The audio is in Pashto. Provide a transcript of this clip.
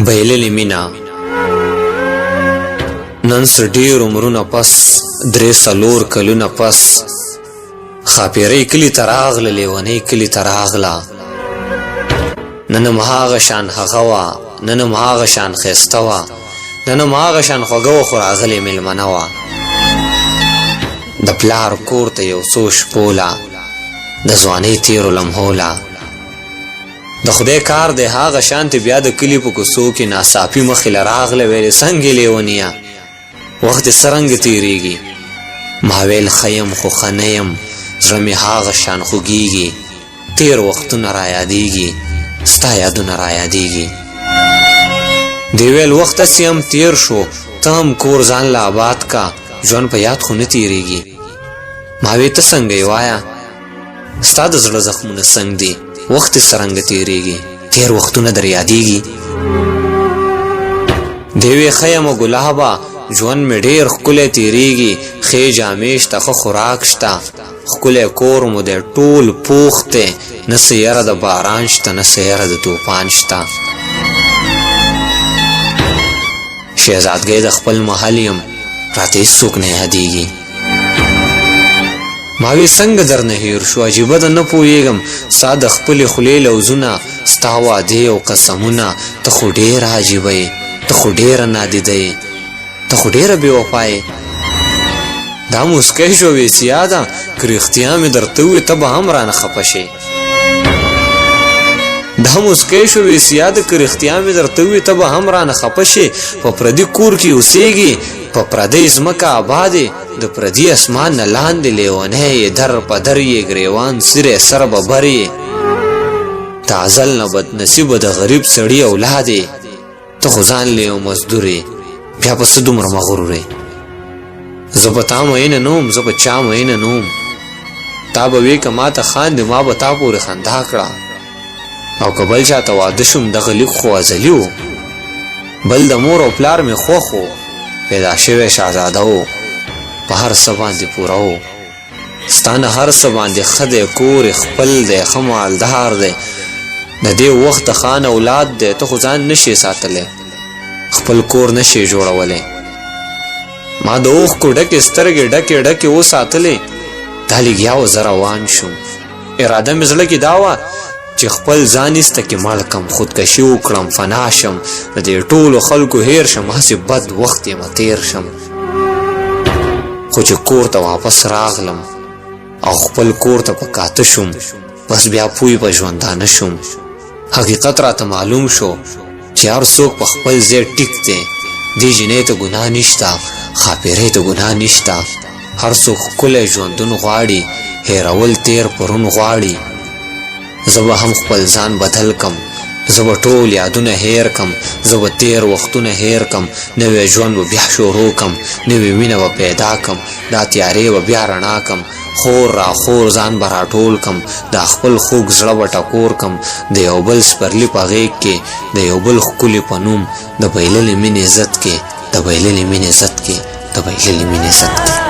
بایللې مینا نن څه ډېر عمرونه پس 3-4 کلونه پس ښاپیرۍ کلي ته راغله لیونۍ کلي ته راغله نن هم هغه شان هغه وه نن هم هغه شان ښایسته وه نن هم هغه شان خوږه وه خو راغلې مېلمنه وه د پلار کور ته یو څو شپوله د ځوانۍ تېرو لمحوله د خدای کار دی هغه شانتې بیا د کلي په کوڅو کې ناڅاپي مخې له راغله ویلې څنګه یې لیونیه وخت دې څرنګه تېرېږي ما ویل ښه یم خو ښه نه یم زړه مې هغه شان خوږېږي تېر وختونه رایادېږي ستا یادونه رایادېږي دې ویل وخت هسې هم تېر شو ته هم کور ځان له آباد کا ژوند په یاد خو نه تېرېږي ما وی ته څنګه یې وایه ستا د زړه زخمونه څنګه دي وخت یې څرنګه تېرېږي تېر وختونه در یادېږي دې وی ښه یمه ګلابه ژوند مې ډېر ښکلی تېرېږي ښې جامې شته ښه خوراک شته ښکلی کور مو دی ټول پوخ دی نه څه یره د باران شته نه څه یره د طوفان شته شهزادګۍ د خپل محل یم راته هېڅوک نه یادېږي ما وی څنګه درنه هېر شو عجیبه ده نه پوهېږم ستا د خپلې خولې لوظونه ستا وعدې او قسمونه ته خو ډېره عجیبه یې ته خو ډېره نادیده یې ته خو ډېره بې وفا یې دا موسکی شو ویسیا ده که رښتیا مې درته ووایي ته به هم رانه خفه شې دا موسکی شو ویسیا ده که رښتیا مې درته ووایي ته به هم رانه خفه شې په پردي کور کې اوسېږي په پردۍ ځمکه آبادې د پردي اسمان نه لاندې لیونی یې در په در یې ګریوان سیری سر ببر یې د ازل نه بدنصیبه د غریب سړي اولاد یې ته خو ځان له یو مزدور یې بیا په څه دومره مغرور یې زه به تا مینه نه وم زه به چا مینه نه وم تا به وی که ما ته خاندې ما به تا پورې خندا کړه او که بل چاته واده شوم دغه لیک خو ازلي و بل د مور او پلار مې خوښ و پیدا شوی شهزاده و په هر څه باندې پوره و ستا نه هر څه باندې ښه دی کور خپل دی ښه مالدار دی د دې وخت د خان اولاد دی ته خو ځان نشې ساتلی خپل کور نشې جوړولی ما د اوښکو ډکې سترګې ډکې ډکې وساتلې دا لګیا و زه روان شوم اراده مې زړه کې دا وه چې خپل ځان ایسته کې مړ کړم خودکشي وکړم فنا شم د دې ټولو خلکو هیر شم هسې بد وخت یې تېر شم خو چې کور ته واپس راغلم او خپل کور ته په کاته شوم بس بیا پوی په ژوندانه شوم حقیقت راته معلوم شو چې هر څوک په خپل ځای ټیک دی دې جینۍ ته ګناه نشته ښاپیرۍ ته ګناه نشته هر څوک ښکلی ژوندون غواړي هیرول تېر پرون غواړي زه به هم خپل ځان بدل کم زه به ټول یادونه هیر کم زه به تېر وختونه هیر کم نوی ژوند به بیا شروع کم نوې مینه به پیدا کم دا تیارې به بیا رڼا کم خور را خور ځان به راټول کم دا خپل خوږ زړه به ټکور کم د یو بل سپرلي په غېږ کې د یو بل ښکلي په نوم د بایللې مینې عزت کې د بایللې مینې عزت کې د بایللې مینې عزت کې